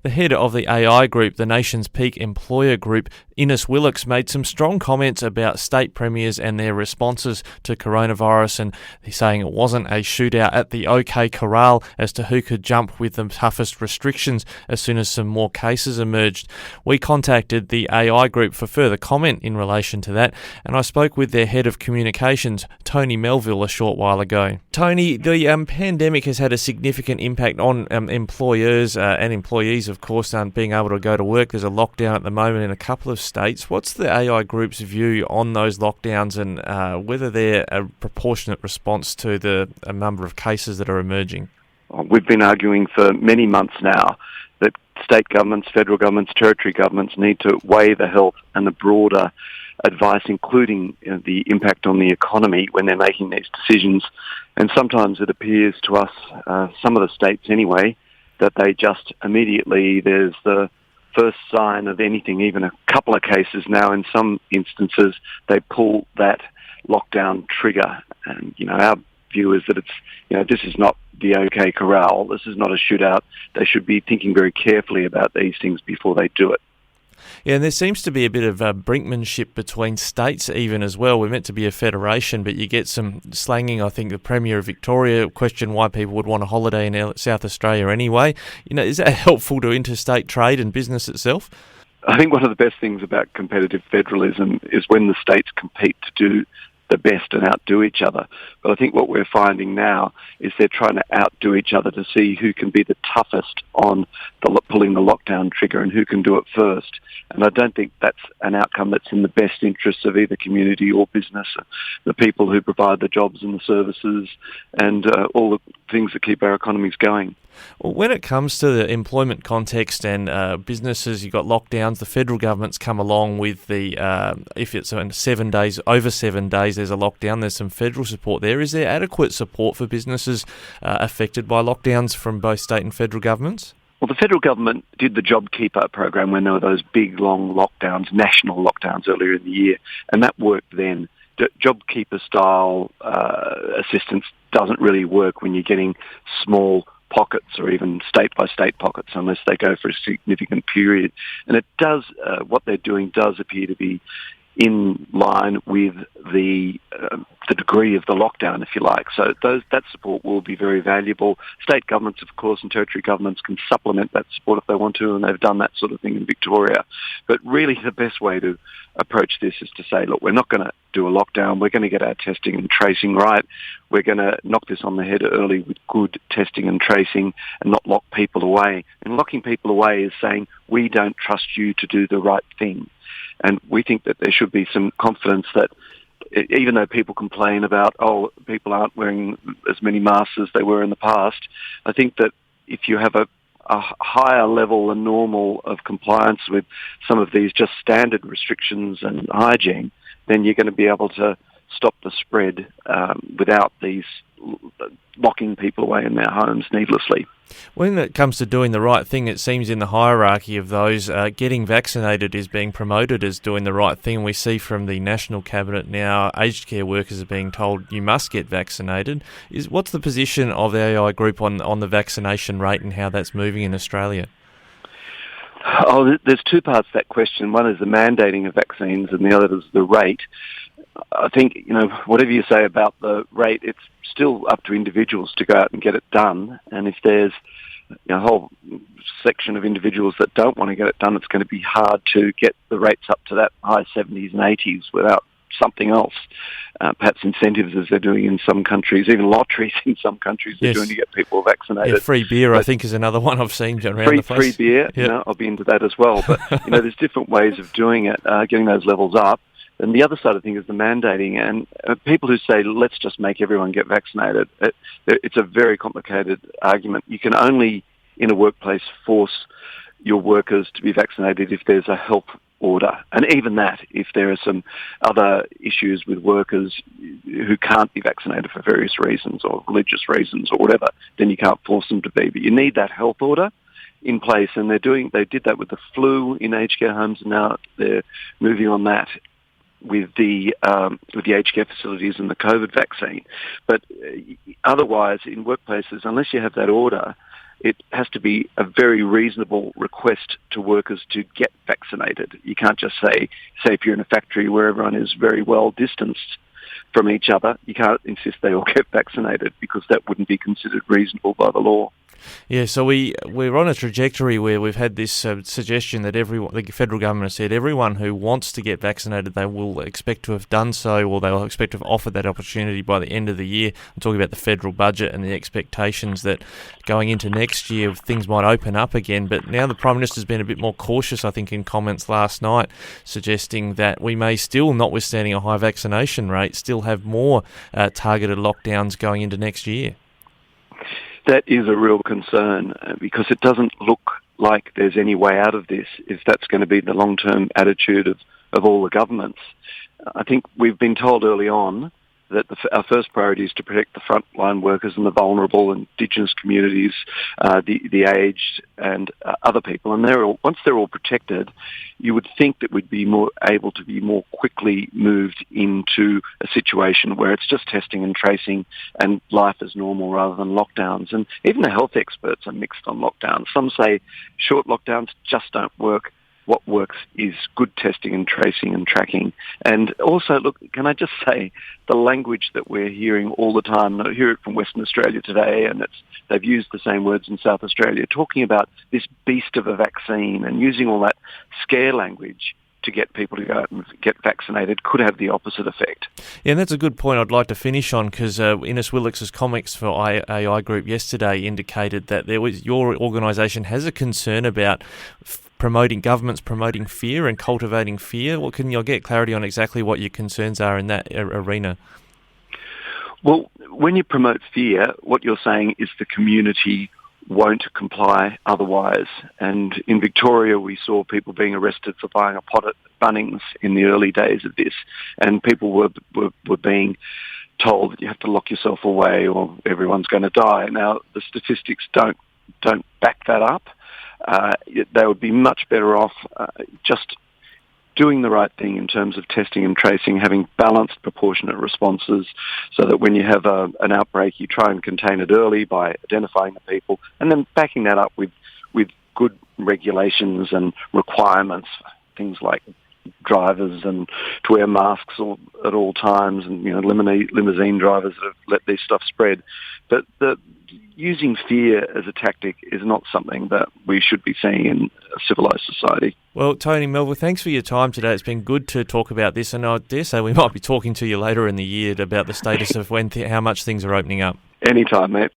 The head of the AiGroup, the nation's peak employer group, Innes Willox, made some strong comments about state premiers and their responses to coronavirus, and he's saying it wasn't a shootout at the OK Corral as to who could jump with the toughest restrictions as soon as some more cases emerged. We contacted the AiGroup for further comment in relation to that, and I spoke with their head of communications, Tony Melville, a short while ago. Tony, the pandemic has had a significant impact on employers and employees, of course, being able to go to work. There's a lockdown at the moment in a couple of states. What's the AiGroup's view on those lockdowns and whether they're a proportionate response to the number of cases that are emerging? We've been arguing for many months now that state governments, federal governments, territory governments need to weigh the health and the broader advice, including the impact on the economy when they're making these decisions. And sometimes it appears to us, some of the states anyway, that they just immediately, there's the first sign of anything, even a couple of cases now, in some instances, they pull that lockdown trigger. And, our view is that it's, this is not the OK Corral. This is not a shootout. They should be thinking very carefully about these things before they do it. Yeah, and there seems to be a bit of brinkmanship between states even as well. We're meant to be a federation, but you get some slanging. I think the Premier of Victoria questioned why people would want a holiday in South Australia anyway. Is that helpful to interstate trade and business itself? I think one of the best things about competitive federalism is when the states compete to do the best and outdo each other. But I think what we're finding now is they're trying to outdo each other to see who can be the toughest on pulling the lockdown trigger and who can do it first. And I don't think that's an outcome that's in the best interests of either community or business, the people who provide the jobs and the services and all the things that keep our economies going. Well, when it comes to the employment context and businesses, you've got lockdowns, the federal government's come along with the, if it's 7 days, over 7 days, there's a lockdown, there's some federal support there. Is there adequate support for businesses affected by lockdowns from both state and federal governments? Well, the federal government did the JobKeeper program when there were those big, long lockdowns, national lockdowns earlier in the year, and that worked then. JobKeeper-style assistance doesn't really work when you're getting small pockets or even state-by-state pockets unless they go for a significant period. And it does, what they're doing does appear to be in line with the degree of the lockdown, if you like. So that support will be very valuable. State governments, of course, and territory governments can supplement that support if they want to, and they've done that sort of thing in Victoria. But really the best way to approach this is to say, look, we're not going to do a lockdown. We're going to get our testing and tracing right. We're going to knock this on the head early with good testing and tracing and not lock people away. And locking people away is saying, we don't trust you to do the right thing. And we think that there should be some confidence that even though people complain about, people aren't wearing as many masks as they were in the past, I think that if you have a higher level than normal of compliance with some of these just standard restrictions and hygiene, then you're going to be able to stop the spread without these locking people away in their homes needlessly. When it comes to doing the right thing, it seems in the hierarchy of those, getting vaccinated is being promoted as doing the right thing. We see from the National Cabinet now, aged care workers are being told you must get vaccinated. What's the position of the AiGroup on the vaccination rate and how that's moving in Australia? There's two parts to that question. One is the mandating of vaccines and the other is the rate. I think, whatever you say about the rate, it's still up to individuals to go out and get it done. And if there's a whole section of individuals that don't want to get it done, it's going to be hard to get the rates up to that high 70s and 80s without something else. Perhaps incentives as they're doing in some countries, even lotteries in some countries they're doing to get people vaccinated. Yeah, free beer, I think, is another one I've seen around the place. Free beer, I'll be into that as well. But, there's different ways of doing it, getting those levels up. And the other side of things is the mandating. And people who say, let's just make everyone get vaccinated, it's a very complicated argument. You can only, in a workplace, force your workers to be vaccinated if there's a health order. And even that, if there are some other issues with workers who can't be vaccinated for various reasons or religious reasons or whatever, then you can't force them to be. But you need that health order in place. And they did that with the flu in aged care homes, and now they're moving on that with the aged care facilities and the COVID vaccine. But otherwise, in workplaces, unless you have that order, it has to be a very reasonable request to workers to get vaccinated. You can't just say if you're in a factory where everyone is very well distanced from each other, you can't insist they all get vaccinated because that wouldn't be considered reasonable by the law. Yeah, so we're on a trajectory where we've had this suggestion that the federal government has said everyone who wants to get vaccinated, they will expect to have done so, or they will expect to have offered that opportunity by the end of the year. I'm talking about the federal budget and the expectations that going into next year things might open up again. But now the Prime Minister's been a bit more cautious, I think, in comments last night, suggesting that we may still, notwithstanding a high vaccination rate, still have more targeted lockdowns going into next year. That is a real concern because it doesn't look like there's any way out of this if that's going to be the long-term attitude of all the governments. I think we've been told early on that our first priority is to protect the frontline workers and the vulnerable Indigenous communities, the aged and other people. And once they're all protected, you would think that we'd be more able to be more quickly moved into a situation where it's just testing and tracing and life as normal rather than lockdowns. And even the health experts are mixed on lockdowns. Some say short lockdowns just don't work. What works is good testing and tracing and tracking. And also, look, can I just say the language that we're hearing all the time, I hear it from Western Australia today, and they've used the same words in South Australia, talking about this beast of a vaccine and using all that scare language to get people to go out and get vaccinated could have the opposite effect. Yeah, and that's a good point I'd like to finish on because Innes Willox's comments for AiGroup yesterday indicated that your organisation has a concern about governments promoting fear and cultivating fear. Well, can you get clarity on exactly what your concerns are in that arena? Well, when you promote fear, what you're saying is the community won't comply otherwise. And in Victoria, we saw people being arrested for buying a pot at Bunnings in the early days of this, and people were being told that you have to lock yourself away or everyone's going to die. Now, the statistics don't back that up. They would be much better off just doing the right thing in terms of testing and tracing, having balanced, proportionate responses so that when you have an outbreak, you try and contain it early by identifying the people and then backing that up with good regulations and requirements, things like drivers and to wear masks at all times and, limousine drivers that have let this stuff spread. But using fear as a tactic is not something that we should be seeing in a civilised society. Well, Tony, Melville, thanks for your time today. It's been good to talk about this, and I dare say we might be talking to you later in the year about the status of how much things are opening up. Anytime, mate.